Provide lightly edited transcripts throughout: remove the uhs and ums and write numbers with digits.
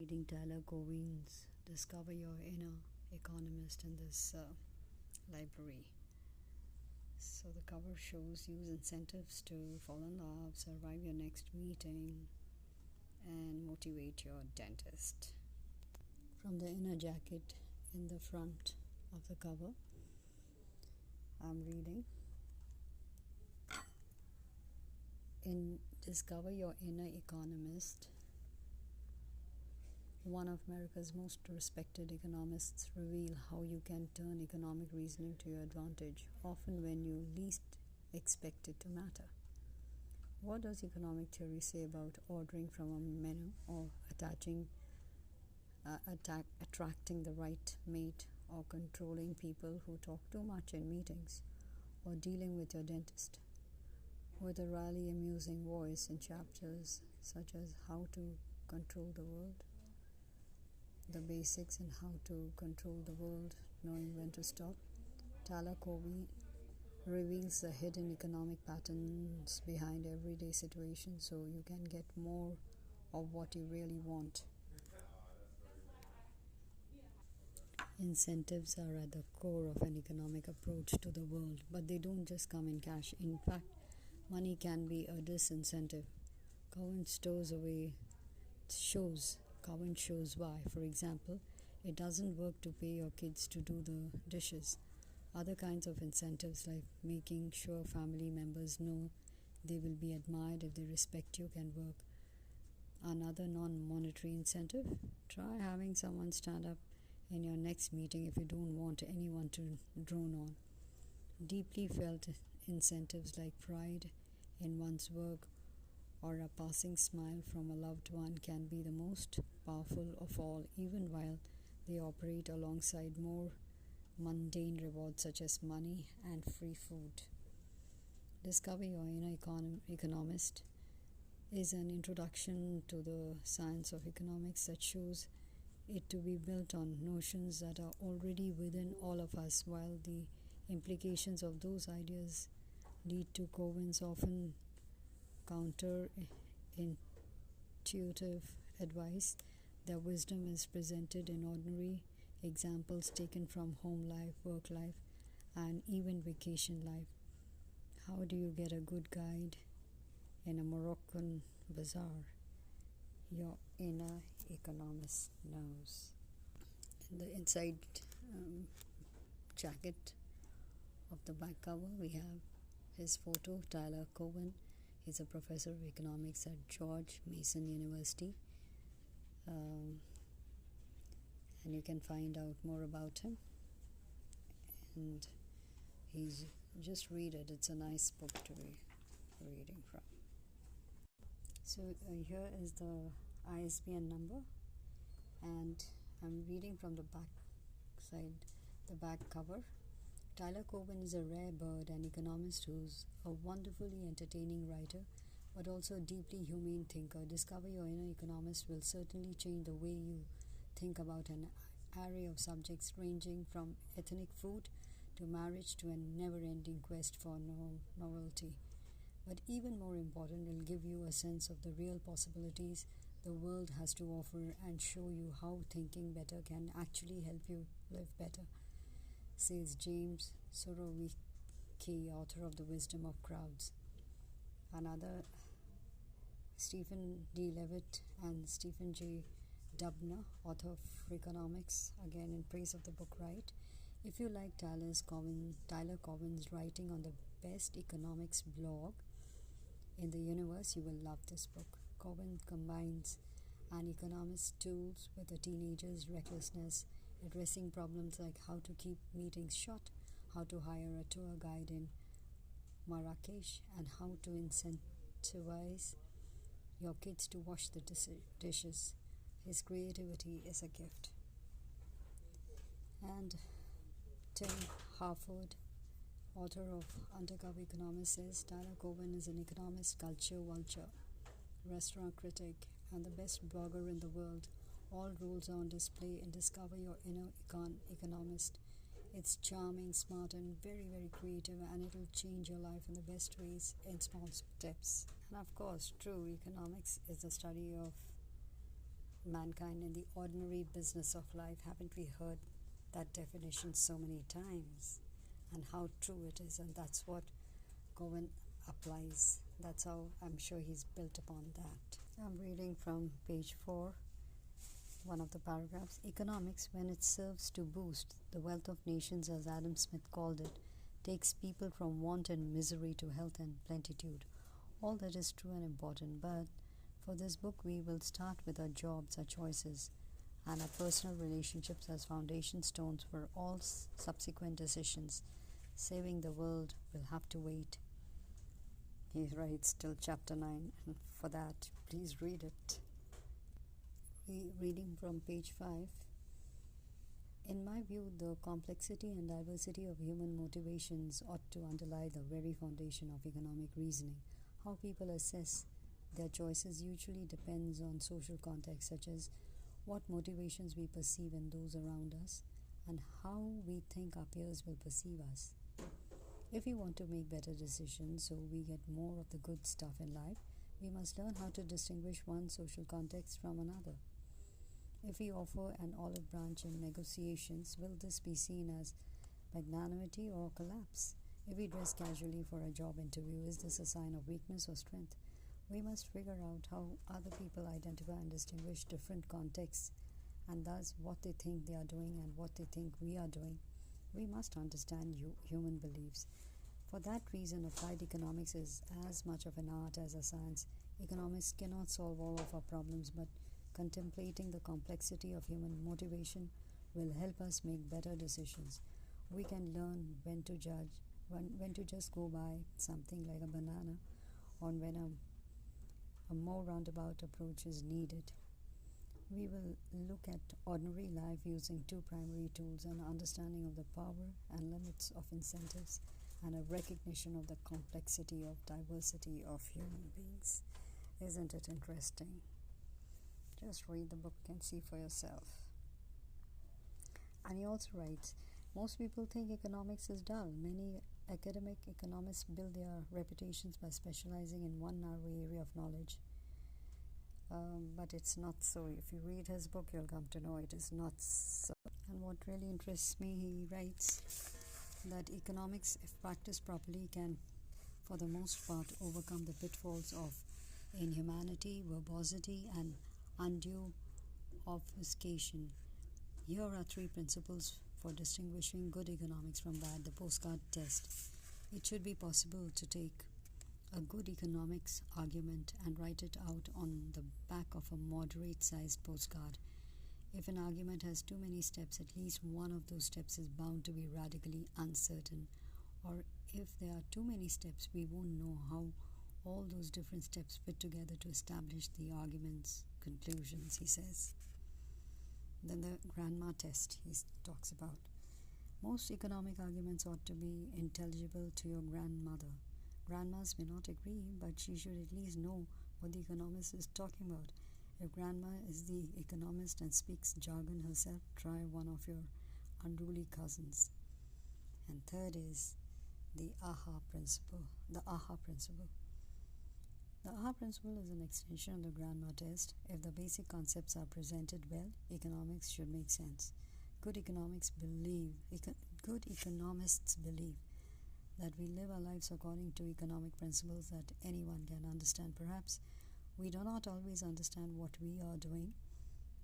Reading Tyler Cowen's Discover Your Inner Economist in this library. So the cover shows use incentives to fall in love, survive your next meeting, and motivate your dentist. From the inner jacket in the front of the cover, I'm reading. In Discover Your Inner Economist, one of America's most respected economists reveal how you can turn economic reasoning to your advantage, often when you least expect it to matter. What does economic theory say about ordering from a menu or attracting the right mate, or controlling people who talk too much in meetings, or dealing with your dentist? With a wryly amusing voice in chapters such as How to Control the World, The Basics and How to Control the World, Knowing When to Stop, Tyler Cowen reveals the hidden economic patterns behind everyday situations so you can get more of what you really want. Incentives are at the core of an economic approach to the world, but they don't just come in cash. In fact, money can be a disincentive. Cowen shows why. For example, it doesn't work to pay your kids to do the dishes. Other kinds of incentives, like making sure family members know they will be admired if they respect you, can work. Another non-monetary incentive: try having someone stand up in your next meeting if you don't want anyone to drone on. Deeply felt incentives like pride in one's work or a passing smile from a loved one can be the most powerful of all, even while they operate alongside more mundane rewards such as money and free food. Discover Your Inner Economist is an introduction to the science of economics that shows it to be built on notions that are already within all of us, while the implications of those ideas lead to Cowen's often counterintuitive advice. Their wisdom is presented in ordinary examples taken from home life, work life, and even vacation life. How do you get a good guide in a Moroccan bazaar? Your inner economist knows. In the inside jacket of the back cover, we have his photo, Tyler Cowen. He's a professor of economics at George Mason University. And you can find out more about him. And just read it. It's a nice book to be reading from. So here is the ISBN number, and I'm reading from the back side, the back cover. Tyler Cowen is a rare bird and economist who's a wonderfully entertaining writer, but also a deeply humane thinker. Discover Your Inner Economist will certainly change the way you think about an array of subjects, ranging from ethnic food to marriage to a never-ending quest for novelty. But even more important, it will give you a sense of the real possibilities the world has to offer and show you how thinking better can actually help you live better, says James Sorowicki, author of The Wisdom of Crowds. Another, Stephen D. Levitt and Stephen J. Dubner, author of Economics, again in praise of the book, write, if you like Tyler Cowen's writing on the best economics blog in the universe, you will love this book. Cowen combines an economist's tools with a teenager's recklessness, addressing problems like how to keep meetings short, how to hire a tour guide in Marrakesh, and how to incentivize your kids to wash the dishes. His creativity is a gift. And Tim Harford, author of Undercover Economist, says Tyler Cowen is an economist, culture vulture, restaurant critic, and the best blogger in the world. All rules are on display in Discover Your Inner Economist. It's charming, smart, and very, very creative, and it'll change your life in the best ways in small steps. And of course, true economics is the study of mankind in the ordinary business of life. Haven't we heard that definition so many times? And how true it is, and that's what Cowen applies. That's how I'm sure he's built upon that. I'm reading from page 4, one of the paragraphs. Economics, when it serves to boost the wealth of nations, as Adam Smith called it, takes people from want and misery to health and plenitude. All that is true and important, but for this book we will start with our jobs, our choices, and our personal relationships as foundation stones for all subsequent decisions. Saving the world will have to wait. He writes till chapter 9, and for that, please read it. Reading from page 5. In my view, the complexity and diversity of human motivations ought to underlie the very foundation of economic reasoning. How people assess their choices usually depends on social context, such as what motivations we perceive in those around us and how we think our peers will perceive us. If we want to make better decisions so we get more of the good stuff in life, we must learn how to distinguish one social context from another. If we offer an olive branch in negotiations, will this be seen as magnanimity or collapse? If we dress casually for a job interview, is this a sign of weakness or strength? We must figure out how other people identify and distinguish different contexts, and thus what they think they are doing and what they think we are doing. We must understand human beliefs. For that reason, applied economics is as much of an art as a science. Economists cannot solve all of our problems, but contemplating the complexity of human motivation will help us make better decisions. We can learn when to judge, when to just go by something like a banana, or when a more roundabout approach is needed. We will look at ordinary life using two primary tools: an understanding of the power and limits of incentives, and a recognition of the complexity of diversity of human beings. Isn't it interesting? Just read the book and see for yourself. And he also writes, most people think economics is dull. Many academic economists build their reputations by specializing in one narrow area of knowledge. But it's not so. If you read his book, you'll come to know it is not so. And what really interests me, he writes that economics, if practiced properly, can, for the most part, overcome the pitfalls of inhumanity, verbosity, and undue obfuscation. Here are 3 principles for distinguishing good economics from bad. The postcard test. It should be possible to take a good economics argument and write it out on the back of a moderate-sized postcard. If an argument has too many steps, at least one of those steps is bound to be radically uncertain. Or if there are too many steps, we won't know how all those different steps fit together to establish the argument's conclusions, he says. Then the grandma test he talks about. Most economic arguments ought to be intelligible to your grandmother. Grandmas may not agree, but she should at least know what the economist is talking about. If grandma is the economist and speaks jargon herself, try one of your unruly cousins. And third is the aha principle. The aha principle. The aha principle is an extension of the grandma test. If the basic concepts are presented well, economics should make sense. Good economists believe that we live our lives according to economic principles that anyone can understand. Perhaps we do not always understand what we are doing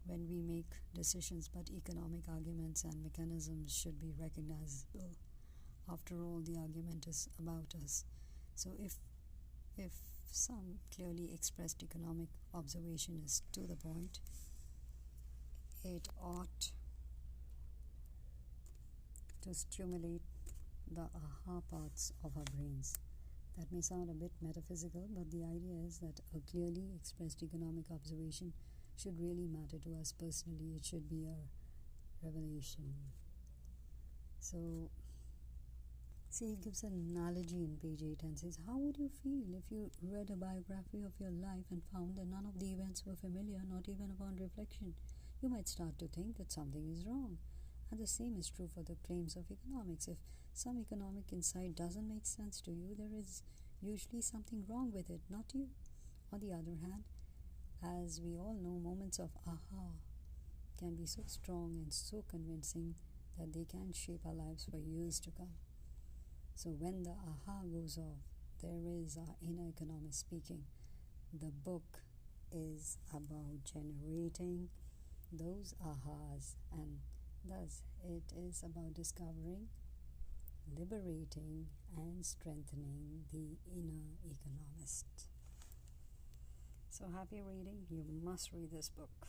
when we make decisions, but economic arguments and mechanisms should be recognizable. After all, the argument is about us. So if some clearly expressed economic observation is to the point, it ought to stimulate the aha parts of our brains. That may sound a bit metaphysical, but the idea is that a clearly expressed economic observation should really matter to us personally. It should be a revelation. So, see, he gives an analogy in page 8 and says, how would you feel if you read a biography of your life and found that none of the events were familiar, not even upon reflection? You might start to think that something is wrong. And the same is true for the claims of economics. If some economic insight doesn't make sense to you, there is usually something wrong with it, not you. On the other hand, As we all know, moments of aha can be so strong and so convincing that they can shape our lives for years to come. So when the aha goes off, there is our inner economist speaking. The book is about generating those ahas, and thus it is about discovering, liberating, and strengthening the inner economist. So happy reading. You must read this book.